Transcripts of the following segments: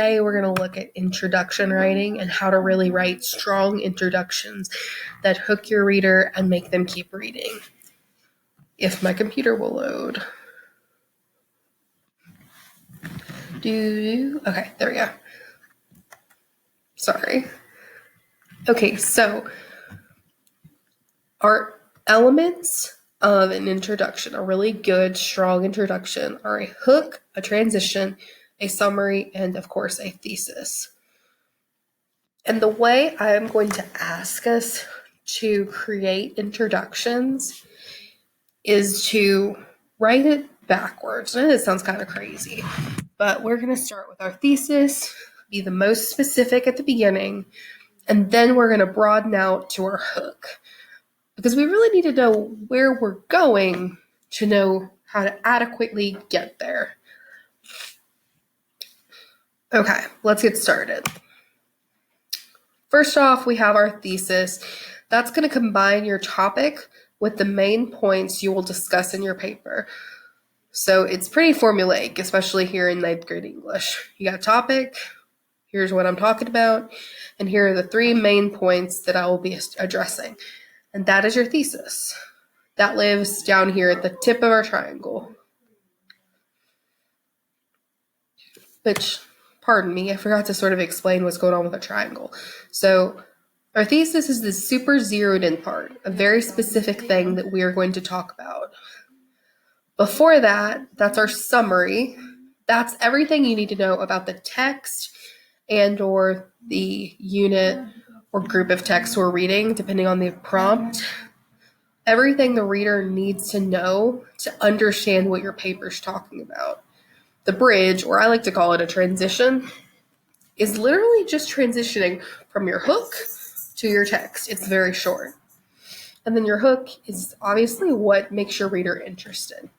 Today we're going to look at introduction writing and how to really write strong introductions that hook your reader and make them keep reading. If my computer will load. Okay, there we go. Sorry. Okay, so our elements of an introduction, a really good, strong introduction, are a hook, a transition, a summary, and of course a thesis. And the way I'm going to ask us to create introductions is to write it backwards. And it sounds kind of crazy, but we're going to start with our thesis, be the most specific at the beginning, and then we're going to broaden out to our hook. Because we really need to know where we're going to know how to adequately get there. Okay, let's get started. First off, we have our thesis. That's going to combine your topic with the main points you will discuss in your paper. So it's pretty formulaic, especially here in 9th grade English. You got a topic, here's what I'm talking about, and here are the 3 main points that I will be addressing. And that is your thesis. That lives down here at the tip of our triangle. Which, pardon me, I forgot to sort of explain what's going on with a triangle. So our thesis is this super zeroed in part, a very specific thing that we are going to talk about. Before that, that's our summary. That's everything you need to know about the text and or the unit or group of text we're reading, depending on the prompt. Everything the reader needs to know to understand what your paper's talking about. The bridge, or I like to call it a transition, is literally just transitioning from your hook to your text. It's very short. And then your hook is obviously what makes your reader interested.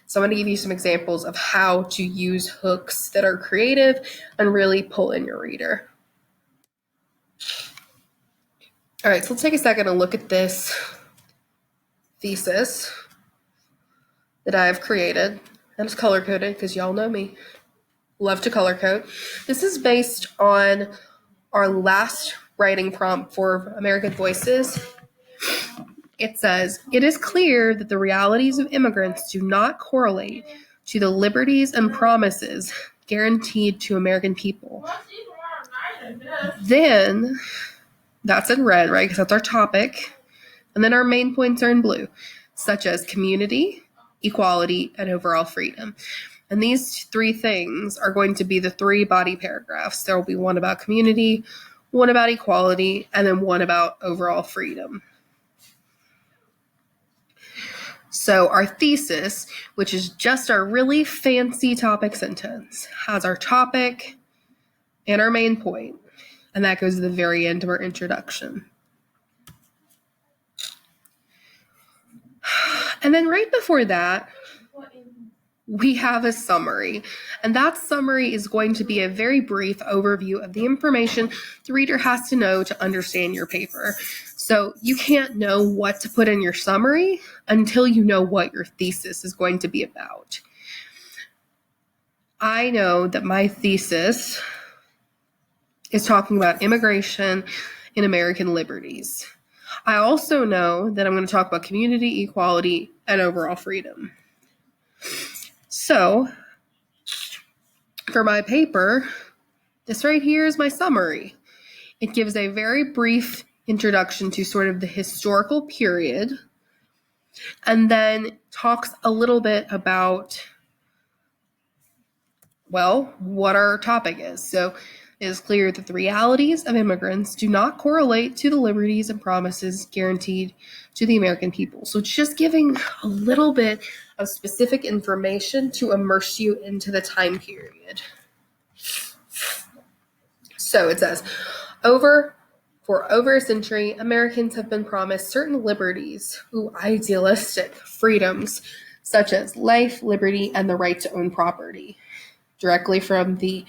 So I'm going to give you some examples of how to use hooks that are creative and really pull in your reader. All right, so let's take a second and look at this thesis that I've created. And it's color-coded because y'all know me. Love to color code. This is based on our last writing prompt for American Voices. It says, "It is clear that the realities of immigrants do not correlate to the liberties and promises guaranteed to American people." Then, that's in red, right? Because that's our topic. And then our main points are in blue, such as community, equality, and overall freedom. And these 3 things are going to be the 3 body paragraphs. There will be one about community, one about equality, and then one about overall freedom. So our thesis, which is just our really fancy topic sentence, has our topic and our main point, and that goes to the very end of our introduction. And then right before that, we have a summary, and that summary is going to be a very brief overview of the information the reader has to know to understand your paper. So you can't know what to put in your summary until you know what your thesis is going to be about. I know that my thesis is talking about immigration and American liberties. I also know that I'm going to talk about community, equality, and overall freedom. So, for my paper, this right here is my summary. It gives a very brief introduction to sort of the historical period, and then talks a little bit about, well, what our topic is. So, it is clear that the realities of immigrants do not correlate to the liberties and promises guaranteed to the American people. So it's just giving a little bit of specific information to immerse you into the time period. So it says, for over a century, Americans have been promised certain liberties, idealistic freedoms, such as life, liberty, and the right to own property, directly from the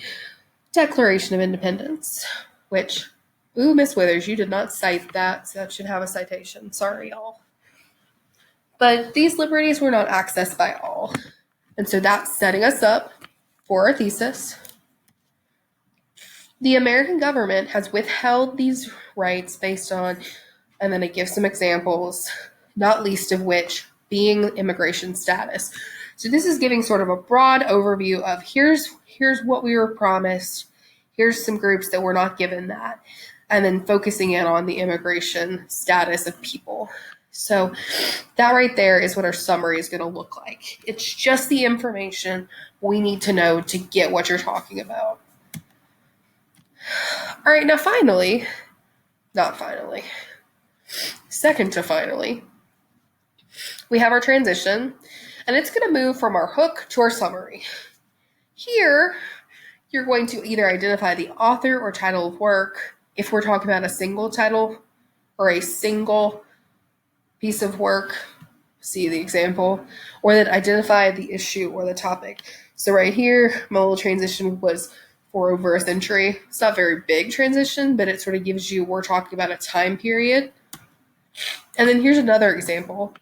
Declaration of Independence, which, Miss Withers, you did not cite that, so that should have a citation. Sorry, y'all. But these liberties were not accessed by all. And so that's setting us up for our thesis. The American government has withheld these rights based on, and then it gives some examples, not least of which being immigration status. So this is giving sort of a broad overview of here's what we were promised, here's some groups that were not given that, and then focusing in on the immigration status of people. So that right there is what our summary is going to look like. It's just the information we need to know to get what you're talking about. All right, now finally, not finally, second to finally, we have our transition, and it's going to move from our hook to our summary. Here, you're going to either identify the author or title of work, if we're talking about a single title or a single piece of work, see the example, or then identify the issue or the topic. So right here, my little transition was for over a century. It's not a very big transition, but it sort of gives you, we're talking about a time period. And then here's another example.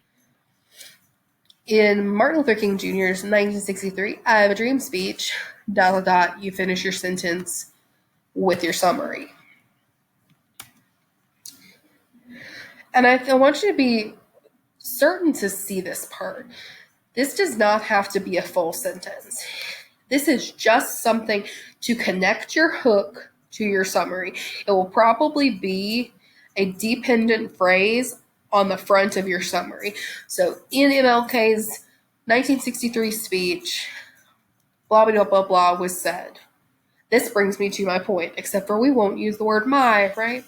In Martin Luther King Jr.'s 1963, I Have a Dream speech, ... you finish your sentence with your summary. And I want you to be certain to see this part. This does not have to be a full sentence. This is just something to connect your hook to your summary. It will probably be a dependent phrase on the front of your summary. So in MLK's 1963 speech, blah, blah, blah, blah was said. This brings me to my point, except for we won't use the word my, right?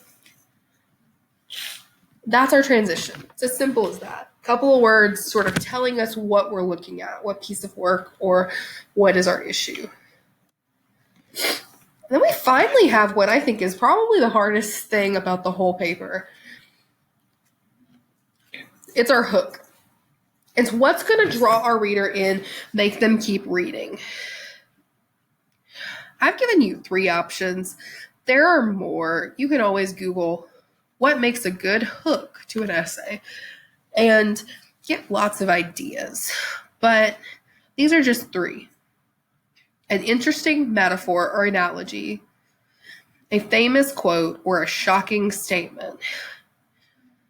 That's our transition. It's as simple as that. A couple of words sort of telling us what we're looking at, what piece of work or what is our issue. And then we finally have what I think is probably the hardest thing about the whole paper. It's our hook. It's what's going to draw our reader in, make them keep reading. I've given you 3 options. There are more. You can always Google what makes a good hook to an essay and get lots of ideas. But these are just 3. An interesting metaphor or analogy, a famous quote, or a shocking statement.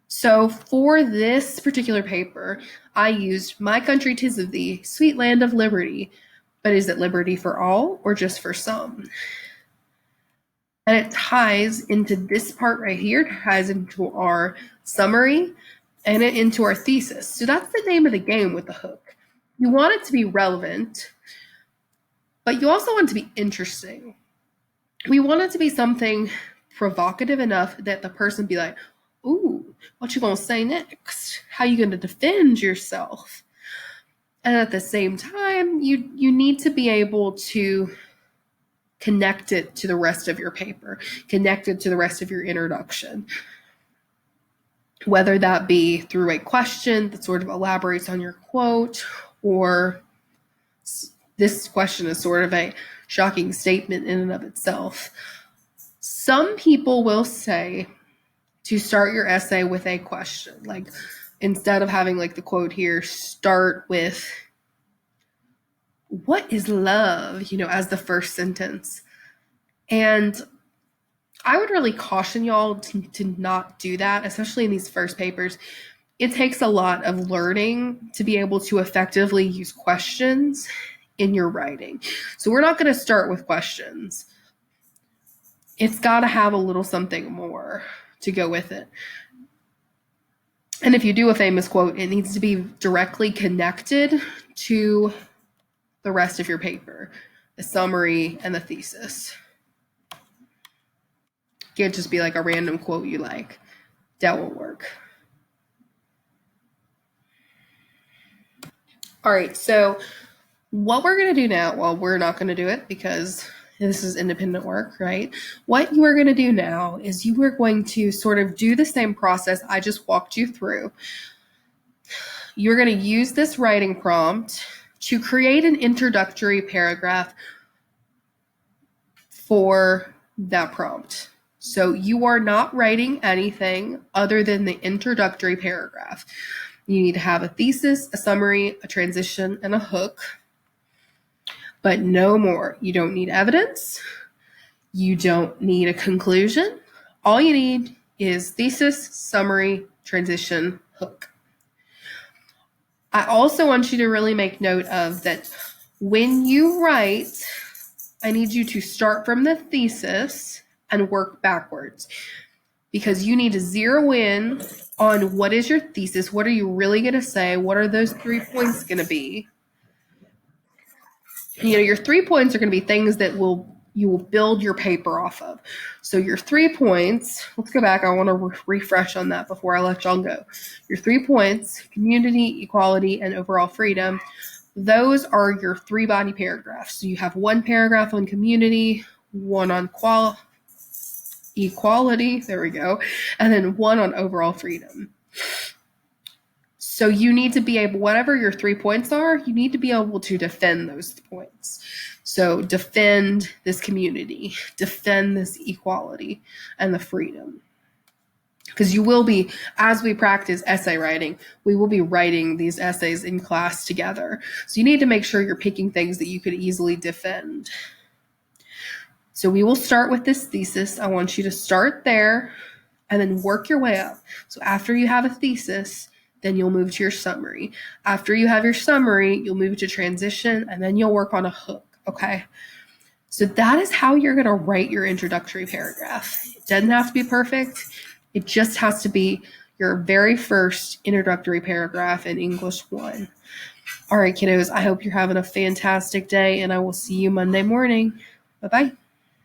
So for this particular paper, I used My Country 'Tis of Thee, Sweet Land of Liberty. But is it liberty for all or just for some? And it ties into this part right here, it ties into our summary and into our thesis. So that's the name of the game with the hook. You want it to be relevant, but you also want it to be interesting. We want it to be something provocative enough that the person be like, ooh, what you gonna say next? How you gonna defend yourself? And at the same time, you need to be able to connect it to the rest of your paper, connect it to the rest of your introduction. Whether that be through a question that sort of elaborates on your quote, or this question is sort of a shocking statement in and of itself. Some people will say to start your essay with a question, like instead of having like the quote here, start with what is love, as the first sentence. And I would really caution y'all to not do that, especially in these first papers. It takes a lot of learning to be able to effectively use questions in your writing. So we're not going to start with questions. It's got to have a little something more to go with it. And if you do a famous quote, it needs to be directly connected to the rest of your paper, the summary and the thesis. It can't just be like a random quote you like. That won't work. All right, so what we're going to do now, well, we're not going to do it because this is independent work, right? What you are going to do now is you are going to sort of do the same process I just walked you through. You're going to use this writing prompt to create an introductory paragraph for that prompt. So you are not writing anything other than the introductory paragraph. You need to have a thesis, a summary, a transition, and a hook, but no more. You don't need evidence. You don't need a conclusion. All you need is thesis, summary, transition, hook. I also want you to really make note of that when you write, I need you to start from the thesis and work backwards, because you need to zero in on what is your thesis. What are you really going to say? What are those 3 points going to be? Your 3 points are going to be things that you will build your paper off of. So your 3 points, let's go back. I want to refresh on that before I let y'all go. Your 3 points, community, equality, and overall freedom, those are your 3 body paragraphs. So you have 1 paragraph on community, 1 on equality, there we go, and then 1 on overall freedom. So you need to be able, whatever your 3 points are, you need to be able to defend those points. So defend this community, defend this equality and the freedom. Because you will be, as we practice essay writing, we will be writing these essays in class together. So you need to make sure you're picking things that you could easily defend. So we will start with this thesis. I want you to start there and then work your way up. So after you have a thesis, then you'll move to your summary. After you have your summary, you'll move to transition, and then you'll work on a hook, okay? So that is how you're going to write your introductory paragraph. It doesn't have to be perfect. It just has to be your very first introductory paragraph in English 1. All right, kiddos, I hope you're having a fantastic day, and I will see you Monday morning. Bye-bye.